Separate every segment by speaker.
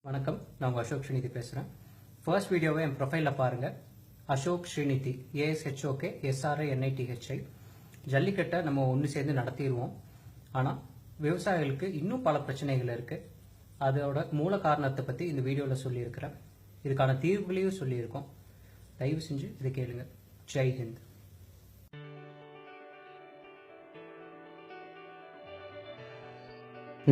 Speaker 1: வணக்கம், நான் உங்கள் அசோக் ஸ்ரீநிதி பேசுகிறேன். ஃபர்ஸ்ட் வீடியோவை என் ப்ரொஃபைலில் பாருங்கள். Ashok Srinidhi, ASHOK SRINITHI. ஜல்லிக்கட்டை நம்ம ஒன்று சேர்ந்து நடத்திடுவோம். ஆனால் விவசாயிகளுக்கு இன்னும் பல பிரச்சனைகள் இருக்குது. அதோட மூல காரணத்தை பற்றி இந்த வீடியோவில் சொல்லியிருக்கிறேன். இதுக்கான தீர்வுகளையும் சொல்லியிருக்கோம். தயவு செஞ்சு இதை கேளுங்க. ஜெய் ஹிந்த்.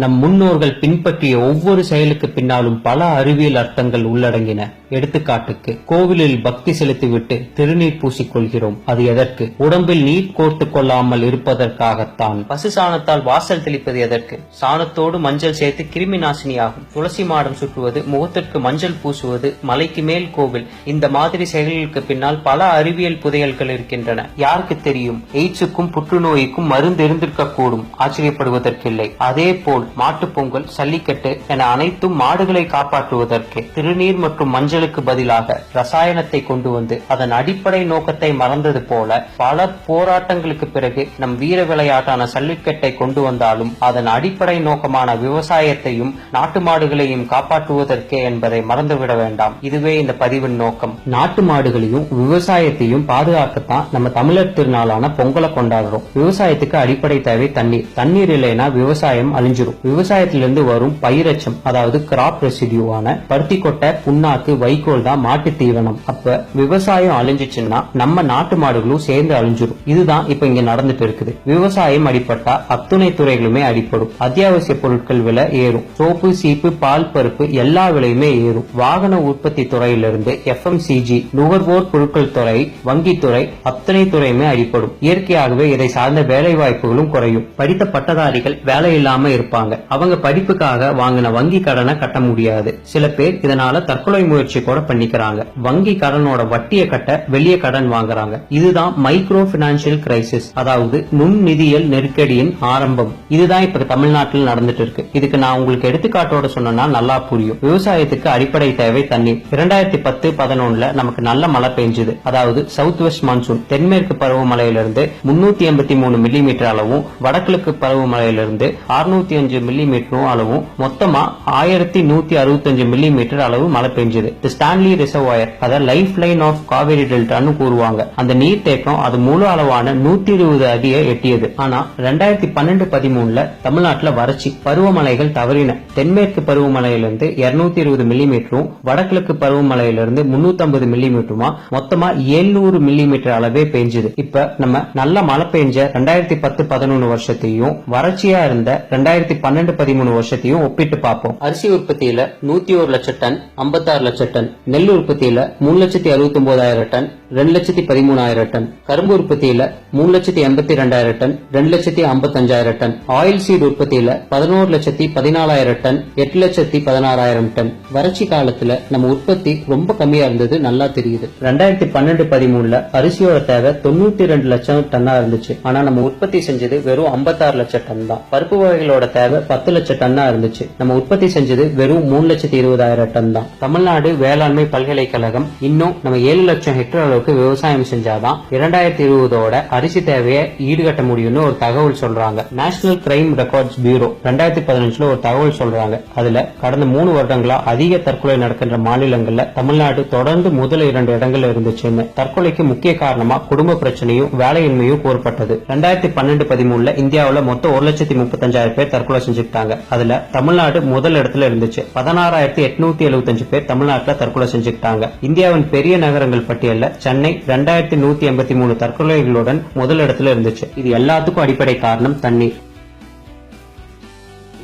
Speaker 1: நம் முன்னோர்கள் பின்பற்றிய ஒவ்வொரு செயலுக்கு பின்னாலும் பல அறிவியல் அர்த்தங்கள் உள்ளடங்கின. எடுத்துக்காட்டுக்கு, கோவிலில் பக்தி செலுத்திவிட்டு திருநீர் பூசிக்கொள்கிறோம். அது எதற்கு? உடம்பில் நீர் கோர்த்து கொள்ளாமல் இருப்பதற்காகத்தான். பசு சாணத்தால் வாசல் தெளிப்பது எதற்கு? சாணத்தோடு மஞ்சள் சேர்த்து கிருமி நாசினியாகும். துளசி மாடம் சுற்றுவது, முகத்திற்கு மஞ்சள் பூசுவது, மலைக்கு மேல் கோவில், இந்த மாதிரி செயல்களுக்கு பின்னால் பல அறிவியல் புதையல்கள் இருக்கின்றன. யாருக்கு தெரியும், எய்ட்ஸுக்கும் புற்றுநோய்க்கும் மருந்து இருந்திருக்க கூடும். ஆச்சரியப்படுவதற்கில்லை. அதே போல் மாட்டுப்பொங்கல், சல்லிக்கட்டு என அனைத்தும் மாடுகளை காப்பாற்றுவதற்கு. திருநீர் மற்றும் மஞ்சளுக்கு பதிலாக ரசாயனத்தை கொண்டு வந்து அதன் அடிப்படை நோக்கத்தை மறந்தது போல பல போராட்டங்களுக்கு பிறகு நம் வீர விளையாட்டான சல்லிக்கட்டை கொண்டு வந்தாலும் அதன் அடிப்படை நோக்கமான விவசாயத்தையும் நாட்டு மாடுகளையும் காப்பாற்றுவதற்கே என்பதை மறந்துவிட வேண்டாம். இதுவே இந்த பதிவின் நோக்கம். நாட்டு மாடுகளையும் விவசாயத்தையும் பாதுகாக்கத்தான் நம்ம தமிழர் திருநாளான பொங்கலை கொண்டாடுறோம். விவசாயத்துக்கு அடிப்படை தேவை தண்ணீர். தண்ணீர் இல்லைன்னா விவசாயம் அழிஞ்சிடும். விவசாயத்திலிருந்து வரும் பயிரச்சம், அதாவது கிராப் ரெசிடியூவான பருத்தி கொட்டை, புண்ணாக்கு, வைக்கோல் தான் மாட்டு தீவனம். அப்ப விவசாயம் அழிஞ்சிச்சுன்னா நம்ம நாட்டு மாடுகளும் சேர்ந்து அழிஞ்சிடும். இதுதான் இப்ப இங்க நடந்துட்டு இருக்குது. விவசாயம் அடிப்பட்டா அத்துணை துறைகளுமே அடிப்படும். அத்தியாவசிய பொருட்கள் விலை ஏறும். சோப்பு, சீப்பு, பால், பருப்பு எல்லா விலையுமே ஏறும். வாகன உற்பத்தி துறையிலிருந்து FMCG, நுகர்வோர் பொருட்கள் துறை, வங்கித்துறை, அத்தனை துறையுமே அடிப்படும். இயற்கையாகவே இதை சார்ந்த வேலை வாய்ப்புகளும் குறையும். படித்த பட்டதாரிகள் வேலை இல்லாம இருப்பாங்க. அவங்க படிப்புக்காக வாங்கின வங்கி கடனை கட்ட முடியாது. சில பேர் இதனால தற்கொலை முயற்சி கூட பண்ணிக்கிறாங்க. வங்கி கடனோட வட்டியை கட்ட வெளியே கடன் வாங்குறாங்க. இதுதான் மைக்ரோ பினான்சியல் கிரைசிஸ், அதாவது நுண் நிதியியல் நெருக்கடியின் ஆரம்பம். இதுதான் இப்ப தமிழ்நாட்டில் நடந்துட்டு இருக்கு. இதுக்கு நான் உங்களுக்கு எடுத்துக்காட்டோட சொன்னா நல்லா புரியும். விவசாயத்துக்கு அடிப்படை தேவை தண்ணீர். 2010-11 நமக்கு நல்ல மழை பெஞ்சது. அதாவது சவுத் வெஸ்ட் மான்சூன் தென்மேற்கு பருவமழையிலிருந்து 383 மில்லிமீட்டர் அளவும், வடகிழக்கு பருவமழையிலிருந்து 605 மில்லிமீட்டரும் அளவும், மொத்தமா 1165 மில்லிமீட்டர் அளவு மழை பெஞ்சது. ஸ்டான்லி ரிசர்வாயர், அத லைஃப் லைன் ஆஃப் காவேரி டெல்டான்னு கூறுவாங்க. அந்த நீர் தேக்கம் அது முழு அளவான 120 அடியை எட்டியது. ஆனா 2012-13 தமிழ்நாட்டில் வறட்சி, பருவமழைகள் தவறின. தென்மேற்கு பருவமழையிலிருந்து 220 மில்லிமீட்டரும், வடகிழக்கு பருவமழையிலிருந்து 350 மில்லிமீட்டருமா, மொத்தமா 700 மில்லிமீட்டர் அளவே பெஞ்சது. இப்ப நம்ம நல்ல மழை பெஞ்ச 2010-11 வருஷத்தையும் வறட்சியா இருந்த 2012-13 வருஷத்தையும் ஒப்பிட்டு பார்ப்போம். அரிசி உற்பத்தியில 101 லட்சம் டன், 56 லட்சம் டன். நெல் உற்பத்தியில 3,69,000 டன், 2,13,000 டன். கரும்பு உற்பத்தியில 3,82,000 டன், 2,55,000 டன். ஆயில் சீட் உற்பத்தியில 11,14,000 டன், 8,16,000 டன். வறட்சி காலத்துல நம்ம உற்பத்தி ரொம்ப கம்மியா இருந்தது நல்லா தெரியுது. 2012-13 அரிசியோட தேவை 92 லட்சம் டன்னா இருந்துச்சு. ஆனா நம்ம உற்பத்தி செஞ்சது வெறும் 56 லட்சம் டன் தான். பருப்பு வகைகளோட தேவை 10 லட்சம் டன்னா இருந்துச்சு. நம்ம உற்பத்தி செஞ்சது வெறும் 3,20,000 டன் தான். தமிழ்நாடு வேளாண்மை பல்கலைக்கழகம் இன்னும் நம்ம 7 லட்சம் ஹெக்டேர் அளவுக்கு விவசாயம் செஞ்சாதான் 2020 அரிசி தேவையை ஈடுகட்ட முடியும்னு ஒரு தகவல் சொல்றாங்க. நேஷனல் கிரைம் ரெக்கார்ட்ஸ் பியூரோ 2015 ஒரு தகவல் சொல்றாங்க. அதுல கடந்த 3 வருடங்களா அதிக தற்கொலை நடக்கின்ற மாநிலங்கள்ல தமிழ்நாடு தொடர்ந்து முதல் 2 இடங்கள்ல இருந்துச்சுன்னு. தற்கொலைக்கு முக்கிய காரணமா குடும்ப பிரச்சனையும் வேலையின்மையும் கூறப்பட்டது. 2012-13 இந்தியாவில் மொத்தம் 1,35,000 பேர் தற்கொலை செஞ்சுக்கிட்டாங்க. அதுல தமிழ்நாடு முதல் இடத்துல இருந்துச்சு. 16,875 பேர் தமிழ்நாட்டில் தற்கொலை செஞ்சுக்கிட்டாங்க. இந்தியாவின் பெரிய நகரங்கள் பட்டியல்ல சென்னை 2,183 தற்கொலைகளுடன் முதல் இடத்துல இருந்துச்சு. இது எல்லாத்துக்கும் அடிப்படை காரணம் தண்ணீர்.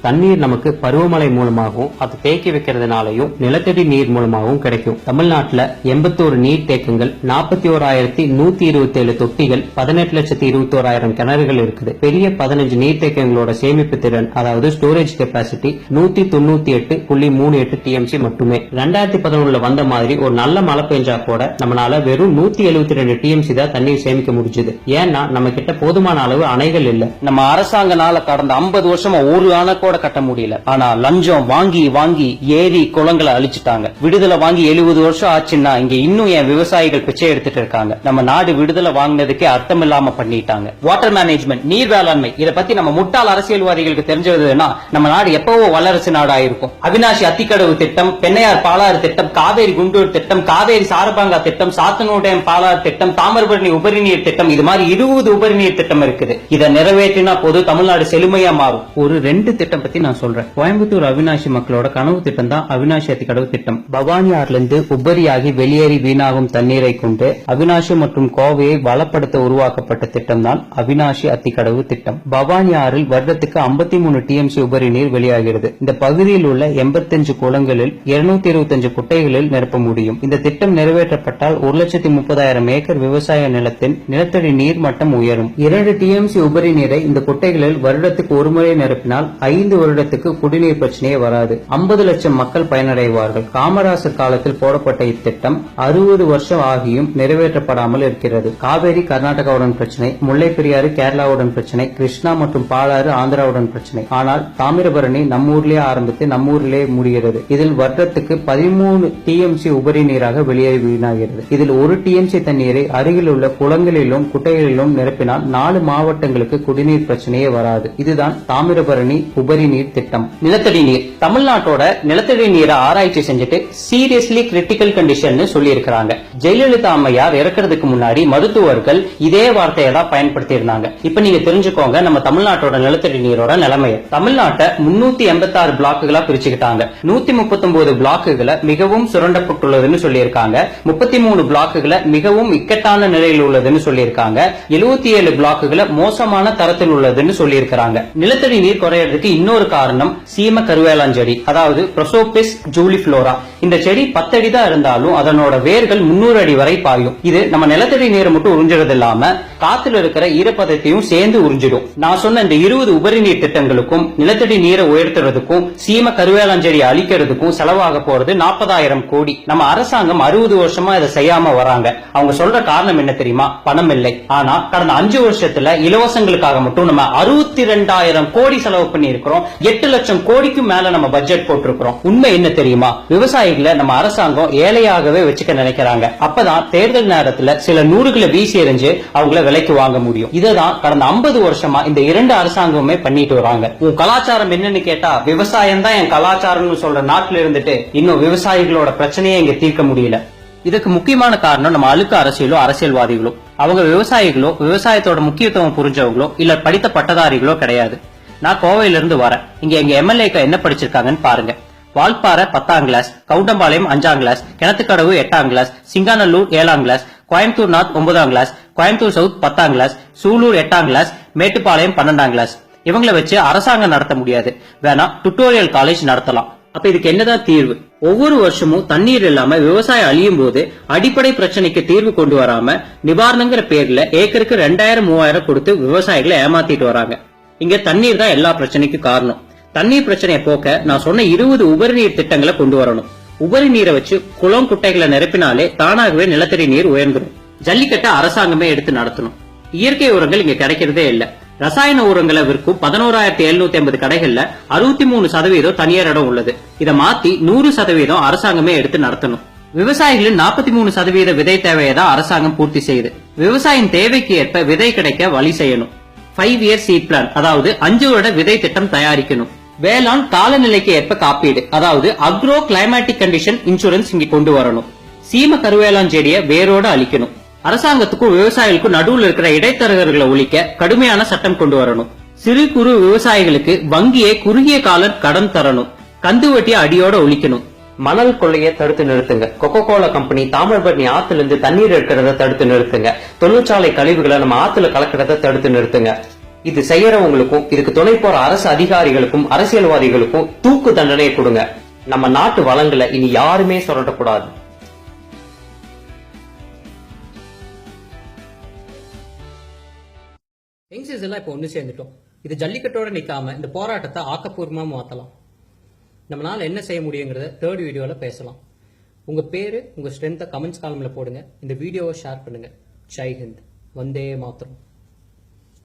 Speaker 1: தண்ணீர் நமக்கு பருவமழை மூலமாகவும் அது தேக்கி வைக்கிறதுனாலையும் நிலத்தடி நீர் மூலமாகவும் கிடைக்கும். தமிழ்நாட்டில் 81 நீர் தேக்கங்கள், 41,127 தொட்டிகள், 18,21,000 கிணறுகள் இருக்குது. பெரிய 15 நீர் தேக்கங்களோட சேமிப்பு திறன், அதாவது ஸ்டோரேஜ் கெப்பாசிட்டி 198.38 TMC மட்டுமே. 2011 வந்த மாதிரி ஒரு நல்ல மழை பெஞ்சா கூட நம்மளால வெறும் 172 TMC தான் தண்ணீர் சேமிக்க முடிஞ்சது. ஏன்னா நம்ம கிட்ட போதுமான அளவு அணைகள் இல்ல. நம்ம அரசாங்கனால கடந்த 50 வருஷமா ஒரு அணை கூட கட்ட முடியல. ஆனா லஞ்சம் வாங்கி வாங்கி ஏரி குளங்களை அழிச்சிட்டாங்க. விடுதலை வாங்கி 70 வருஷம் ஆச்சுன்னா இங்க இன்னும் என் விவசாயிகள் பிச்சை எடுத்துட்டு இருக்காங்க. நம்ம நாடு விடுதலை வாங்கினதுக்கே அர்த்தம் இல்லாம பண்ணிட்டாங்க. வாட்டர் மேனேஜ்மெண்ட், நீர் வேளாண்மை, இத பத்தி நம்ம முட்டாள் அரசியல்வாதிகளுக்கு தெரிஞ்சதுன்னா நம்ம நாடு எப்பவோ வல்லரசு நாடா இருக்கும். அவினாசி அத்திக்கடவு திட்டம், பெண்ணையார் பாலாறு திட்டம், காவேரி குண்டூர் திட்டம், காவேரி சாரபாங்கா திட்டம், சாத்தனூர் பாலாறு திட்டம், தாமிரபரணி உபரிநீர் திட்டம், இது மாதிரி 20 உபரிநீர் திட்டம் இருக்குது. இதை நிறைவேற்றினா போது தமிழ்நாடு செழுமையா மாறும். ஒரு 2 திட்டம் பத்தி நான் சொல்றேன். கோயம்புத்தூர் அவினாசி மக்களோட கனவு திட்டம் தான் அவினாசி அத்திக்கடவு திட்டம். பவானி ஆறிலிருந்து உபரியாகி வெளியேறி வீணாகும் தண்ணீரை கொண்டு அவினாசி மற்றும் கோவையை வளப்படுத்த உருவாக்கப்பட்ட திட்டம் தான் அவினாசி அத்திக்கடவு திட்டம். பவானி ஆறில் வருடத்துக்கு 53 டிஎம்சி உபரி நீர் வெளியாகிறது. இந்த பகுதியில் உள்ள 85 குளங்களில் 225 குட்டைகளில் நிரப்ப முடியும். இந்த திட்டம் நிறைவேற்றப்பட்டால் 1,30,000 ஏக்கர் விவசாய நிலத்தின் நிலத்தடி நீர் மட்டம் உயரும். 2 டிஎம்சி உபரி நீரை இந்த குட்டைகளில் வருடத்துக்கு ஒரு முறை நிரப்பினால் 5 வருடத்துக்கு குடிநீர் பிரச்சனையே வராது. 50 லட்சம் மக்கள் பயனடைவார்கள். காமராசர் காலத்தில் போடப்பட்ட இத்திட்டம் 60 வருஷம் ஆகியும் நிறைவேற்றப்படாமல் இருக்கிறது. காவேரி கர்நாடகாவுடன் பிரச்சனை, முல்லை பெரியாறு கேரளாவுடன் பிரச்சனை, கிருஷ்ணா மற்றும் பாலாறு ஆந்திராவுடன் பிரச்சனை. ஆனால் தாமிரபரணி நம்மூர்லயே ஆரம்பித்து நம்மூரிலே முடிகிறது. இதில் வருடத்துக்கு 13 டிஎம்சி உபரி நீராக வெளியேறி வீணாகிறது. இதில் 1 டிஎம்சி தண்ணீரை அருகில் உள்ள குளங்களிலும் குட்டைகளிலும் நிரப்பினால் 4 மாவட்டங்களுக்கு குடிநீர் பிரச்சனையே வராது. இதுதான் தாமிரபரணி உபரி நீர் திட்டம். நிலத்தடி நீர், தமிழ்நாட்டோட நிலத்தடி நீரை ஆராய்ச்சி செஞ்சுட்டு சீரியஸ்லி கிரிட்டிக்கல் கண்டிஷன் சொல்லி இருக்கிறாங்க. ஜெயலலிதா அம்மையார் இறக்கிறதுக்கு முன்னாடி மருத்துவர்கள் இதே வார்த்தையை தான் பயன்படுத்தி இருந்தாங்க. இப்ப நீங்க தெரிஞ்சுக்கோங்க நம்ம தமிழ்நாட்டோட நிலத்தடி நீரோட நிலைமையை. தமிழ்நாட்டை 386 பிளாக்குகளா பிரிச்சுக்கிட்டாங்க. 139 பிளாக்குகளை மிகவும் சுரண்டப்பட்டுள்ளதுன்னு சொல்லியிருக்காங்க. 33 பிளாக்குகளை மிகவும் இக்கட்டான நிலையில் உள்ளதுன்னு சொல்லியிருக்காங்க. 77 பிளாக்குகளை மோசமான தரத்தில் உள்ளதுன்னு சொல்லியிருக்காங்க. நிலத்தடி நீர் குறையறதுக்கு இன்னொரு காரணம் சீம கருவேலாஞ்செடி, அதாவது ப்ரோசோபிஸ் ஜூலிஃப்ளோரா. இந்த செடி 10 அடி தான் இருந்தாலும் அதனோட வேர்கள் 300 அடி வரை பாயும். இது நம்ம நிலத்தடி நீரை மட்டும் உறிஞ்சுறது இல்லாம காத்துல இருக்கிற ஈரப்பதத்தையும் சேர்ந்து உறிஞ்சிடும். நான் சொன்ன இந்த 20 உபரி நீர் திட்டங்களுக்கும் நிலத்தடி நீரை உயர்த்துறதுக்கும் சீம கருவேலாஞ்செடி அழிக்கிறதுக்கும் செலவாக போறது 40,000 கோடி. நம்ம அரசாங்கம் 60 வருஷமா இதை செய்யாம வராங்க. அவங்க சொல்ற காரணம் என்ன தெரியுமா? பணம் இல்லை. ஆனா கடந்த 5 வருஷத்துல இலவசங்களுக்காக மட்டும் நம்ம 62,000 கோடி செலவு பண்ணி இருக்கிறோம். 8 லட்சம் கோடிக்கும் மேல நம்ம பட்ஜெட் போட்டிருக்கிறோம். உண்மை என்ன தெரியுமா? விவசாயிகளை நம்ம அரசாங்கம் ஏழையாகவே வச்சுக்க நினைக்கிறாங்க. அப்பதான் தேர்தல் நேரத்துல சில நூறுகளை வீசி எறிஞ்சு அவங்கள விலைக்கு வாங்க முடியும். இததான் கடந்த 50 வருஷமா இந்த 2 அரசாங்கமே பண்ணிட்டு வராங்க. உன் கலாச்சாரம் என்னன்னு கேட்டா விவசாயம் தான் என் கலாச்சாரம்னு சொல்ற நாட்டுல இருந்துட்டு இன்னும் விவசாயிகளோட பிரச்சனையே இங்க தீர்க்க முடியல. இதுக்கு முக்கியமான காரணம் நம்ம அழுக்க அரசியலோ அரசியல்வாதிகளோ. அவங்க விவசாயிகளோ விவசாயத்தோட முக்கியத்துவம் புரிஞ்சவங்களோ இல்ல படித்த பட்டதாரிகளோ கிடையாது. நான் கோவையில இருந்து வரேன். இங்க எங்க எம்எல்ஏக்கு என்ன படிச்சிருக்காங்கன்னு பாருங்க. வால்பாறை 10ஆம் கிளாஸ், கவுண்டம்பாளையம் 5ஆம் கிளாஸ், கிணத்துக்கடவு 8ஆம் கிளாஸ், சிங்காநல்லூர் 7ஆம் கிளாஸ், கோயம்புத்தூர் நார்த் 9ஆம் கிளாஸ், கோயம்புத்தூர் சவுத் 10ஆம் கிளாஸ், சூலூர் 8ஆம் கிளாஸ், மேட்டுப்பாளையம் 12ஆம் கிளாஸ். இவங்களை வச்சு அரசாங்கம் நடத்த முடியாது. வேணா டுட்டோரியல் காலேஜ் நடத்தலாம். அப்ப இதுக்கு என்னதான் தீர்வு? ஒவ்வொரு வருஷமும் தண்ணீர் இல்லாம விவசாயம் அழியும் போது அடிப்படை பிரச்சனைக்கு தீர்வு கொண்டு வராம நிவாரணங்கிற பேர்ல ஏக்கருக்கு 2000-3000 கொடுத்து விவசாயிகளை ஏமாத்திட்டு வராங்க. இங்க தண்ணீர் தான் எல்லா பிரச்சனைக்கும் காரணம். தண்ணீர் பிரச்சனையை போக்க நான் சொன்ன 20 உபரி நீர் திட்டங்களை கொண்டு வரணும். உபரி நீரை வச்சு குளம் குட்டைகளை நிரப்பினாலே தானாகவே நிலத்தடி நீர் உயர்ந்துடும். ஜல்லிக்கட்டை அரசாங்கமே எடுத்து நடத்தணும். இயற்கை உரங்கள் இங்க கிடைக்கிறதே இல்ல. ரசாயன உரங்களை விற்கும் 11,750 கடைகள்ல 63% தனியார் இடம் உள்ளது. இதை மாத்தி 100% அரசாங்கமே எடுத்து நடத்தணும். விவசாயிகளின் 43% விதை தேவையை தான் அரசாங்கம் பூர்த்தி செய்யுது. விவசாயின் தேவைக்கு ஏற்ப விதை கிடைக்க வழி செய்யணும். 5 இயர் சீட் பிளான், அதாவது 5 வருட விதை திட்டம் தயாரிக்கணும். வேளாண் காலநிலைக்கு ஏற்ப காப்பீடு, அதாவது அக்ரோ கிளைமேட்டிக் கண்டிஷன் இன்சூரன்ஸ் இங்க கொண்டு வரணும். சீம கருவேலாஞ்செடியை வேரோட அழிக்கணும். அரசாங்கத்துக்கும் விவசாயிகளுக்கும் நடுவில் இருக்கிற இடைத்தரகர்களை ஒழிக்க கடுமையான சட்டம் கொண்டு வரணும். சிறு குறு விவசாயிகளுக்கு வங்கியை குறுகிய கால கடன் தரணும். கந்து வட்டியை அடியோட ஒழிக்கணும். மணல் கொள்ளையை தடுத்து நிறுத்துங்க. கொக்கோ கோலா கம்பெனி தாமிரபரணி ஆத்துல இருந்து தண்ணீர் எடுக்கிறத தடுத்து நிறுத்துங்க. தொழிற்சாலை கழிவுகளை நம்ம ஆத்துல கலக்கிறத தடுத்து நிறுத்துங்க. இது செய்யறவங்களுக்கும் இதுக்கு துணை போற அரசு அதிகாரிகளுக்கும் அரசியல்வாதிகளுக்கும் தூக்கு தண்டனை கொடுங்க. நம்ம நாட்டு வளங்களை இனி யாருமே சுரண்டக்கூடாது.
Speaker 2: யங்ஸ்டர்ஸ் எல்லாம் இப்போ ஒன்று சேர்ந்துட்டோம். இது ஜல்லிக்கட்டோட நிக்காம இந்த போராட்டத்தை ஆக்கப்பூர்வமா மாத்தலாம். நம்மளால என்ன செய்ய முடியுங்கிறத 3rd வீடியோல பேசலாம். உங்க பேரு உங்க ஸ்ட்ரென்த்தை கமெண்ட்ஸ் காலம்ல போடுங்க. இந்த வீடியோவை ஷேர் பண்ணுங்க. ஜெய் ஹிந்த். வந்தே மாதரம்.